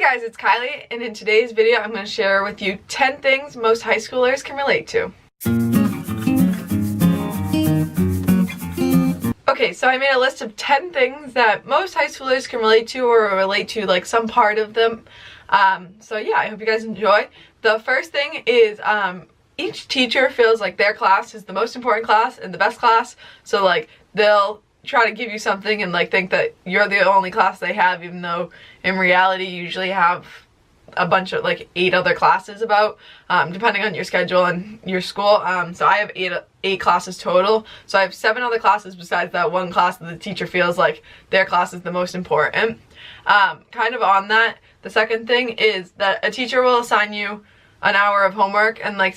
guys, it's Kylie, and in today's video I'm going to share with you 10 things most high schoolers can relate to. Okay, so I made a list of 10 things that most high schoolers can relate to or relate to like some part of them. So yeah, I hope you guys enjoy. The first thing is each teacher feels like their class is the most important class and the best class. So like they'll try to give you something and like think that you're the only class they have, even though in reality you usually have a bunch of like 8 other classes about, depending on your schedule and your school. So I have eight classes total, so I have 7 other classes besides that one class that the teacher feels like their class is the most important. Kind of on that, the second thing is that a teacher will assign you an hour of homework and like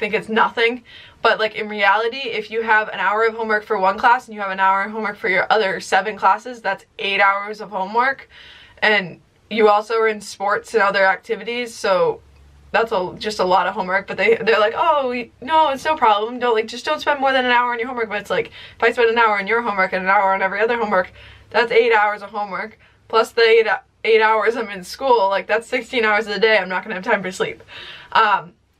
think it's nothing, but like in reality, if you have an hour of homework for one class and you have an hour of homework for your other 7 classes, that's 8 hours of homework. And you also are in sports and other activities, so that's just a lot of homework. But they're like, oh no, it's no problem, just don't spend more than an hour on your homework. But it's like, if I spend an hour on your homework and an hour on every other homework, that's 8 hours of homework plus the 8 hours I'm in school. Like, that's 16 hours a day I'm not gonna have time for sleep.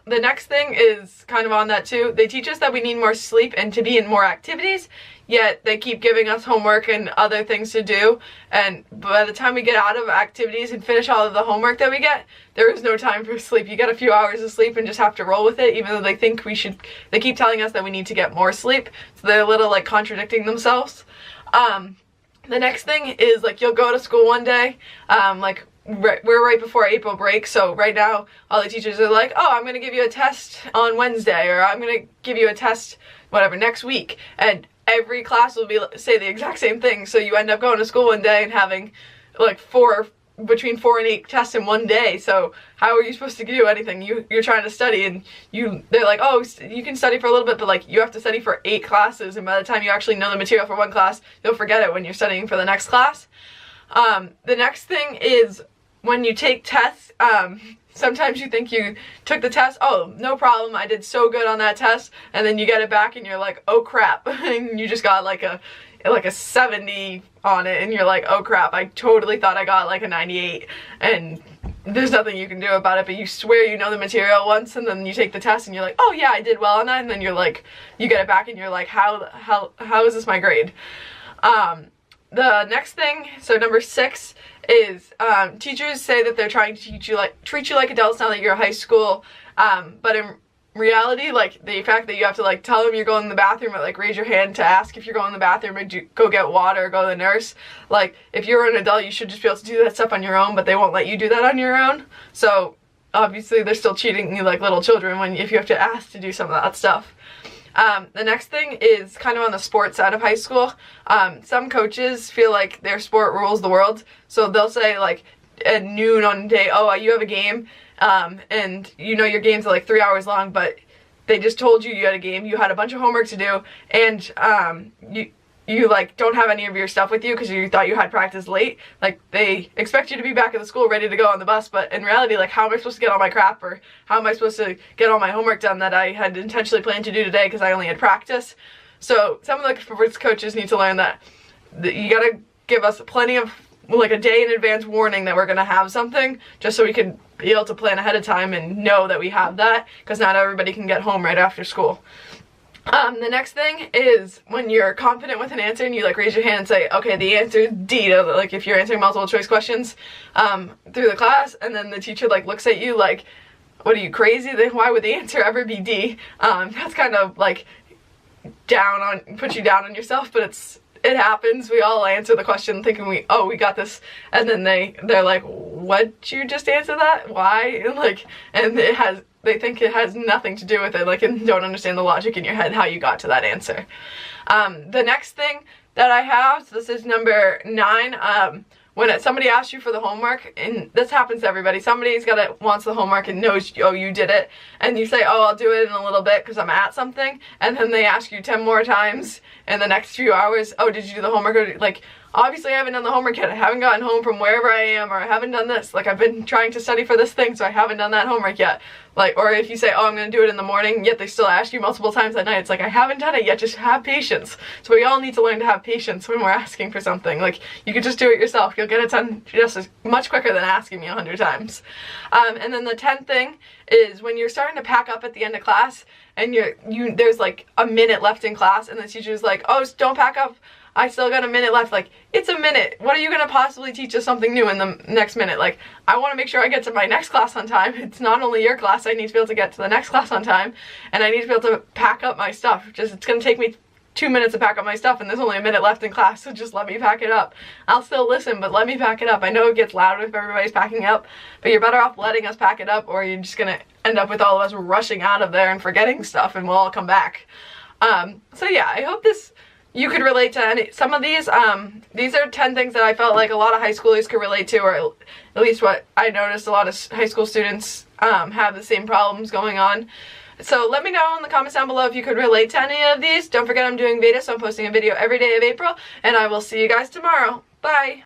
The next thing is kind of on that too. They teach us that we need more sleep and to be in more activities, yet they keep giving us homework and other things to do, and by the time we get out of activities and finish all of the homework that we get, there is no time for sleep. You get a few hours of sleep and just have to roll with it, even though they think we should. They keep telling us that we need to get more sleep, so they're a little like contradicting themselves. The next thing is like you'll go to school one day, we're right before April break, so right now all the teachers are like, oh, I'm gonna give you a test on Wednesday, or I'm gonna give you a test whatever next week, and every class will say the exact same thing. So you end up going to school one day and having like between 4 and 8 tests in one day. So how are you supposed to do anything? You're trying to study, and they're like, oh, you can study for a little bit, but like you have to study for 8 classes, and by the time you actually know the material for one class, you'll forget it when you're studying for the next class. The next thing is when you take tests, sometimes you think you took the test, oh, no problem, I did so good on that test, and then you get it back and you're like, oh crap, and you just got like a 70 on it, and you're like, oh crap, I totally thought I got like a 98, and there's nothing you can do about it, but you swear you know the material once, and then you take the test and you're like, oh yeah, I did well on that, and then you're like, you get it back and you're like, how is this my grade? The next thing, so number 6, is teachers say that they're trying to treat you like adults now that you're in high school, but in reality, like the fact that you have to like tell them you're going to the bathroom, or like raise your hand to ask if you're going to the bathroom, or go get water, or go to the nurse. Like, if you're an adult, you should just be able to do that stuff on your own, but they won't let you do that on your own. So obviously they're still treating you like little children if you have to ask to do some of that stuff. The next thing is kind of on the sports side of high school. Some coaches feel like their sport rules the world, so they'll say like at noon on day, oh, you have a game, and you know your games are like 3 hours long, but they just told you had a game, you had a bunch of homework to do, and you like don't have any of your stuff with you because you thought you had practice late. Like, they expect you to be back at the school ready to go on the bus, but in reality, like, how am I supposed to get all my crap, or how am I supposed to get all my homework done that I had intentionally planned to do today because I only had practice? So some of the sports coaches need to learn that you gotta give us plenty of, like, a day in advance warning that we're gonna have something, just so we can be able to plan ahead of time and know that we have that, because not everybody can get home right after school. The next thing is when you're confident with an answer and you like raise your hand and say, okay, the answer is D, like if you're answering multiple choice questions through the class, and then the teacher like looks at you like, what, are you crazy? Then why would the answer ever be D? That's kind of like put you down on yourself, but it happens. We all answer the question thinking we got this, and then they're like, what'd you just answer that? Why? And they think it has nothing to do with it, like, and don't understand the logic in your head how you got to that answer. The next thing that I have, so this is number 9, when somebody asks you for the homework, and this happens to everybody, wants the homework and knows, oh, you did it, and you say, oh, I'll do it in a little bit because I'm at something, and then they ask you 10 more times in the next few hours, oh, did you do the homework? Or like, obviously I haven't done the homework yet, I haven't gotten home from wherever I am, or I haven't done this, like I've been trying to study for this thing so I haven't done that homework yet. Like, or if you say, oh, I'm gonna do it in the morning, yet they still ask you multiple times at night, it's like, I haven't done it yet, just have patience. So we all need to learn to have patience when we're asking for something. Like, you could just do it yourself, you'll get it done just as much quicker than asking me 100 times. And then the 10th thing is when you're starting to pack up at the end of class, and there's like a minute left in class, and the teacher's like, oh, don't pack up, I still got a minute left. Like, it's a minute. What are you gonna possibly teach us something new in the next minute? Like, I want to make sure I get to my next class on time. It's not only your class, I need to be able to get to the next class on time, and I need to be able to pack up my stuff. It's gonna take me 2 minutes to pack up my stuff, and there's only a minute left in class, so just let me pack it up. I'll still listen, but let me pack it up. I know it gets loud if everybody's packing up, but you're better off letting us pack it up, or you're just gonna end up with all of us rushing out of there and forgetting stuff, and we'll all come back. So yeah, I hope you could relate to some of these. These are 10 things that I felt like a lot of high schoolers could relate to, or at least what I noticed a lot of high school students have the same problems going on. So let me know in the comments down below if you could relate to any of these. Don't forget I'm doing VEDA, so I'm posting a video every day of April, and I will see you guys tomorrow. Bye!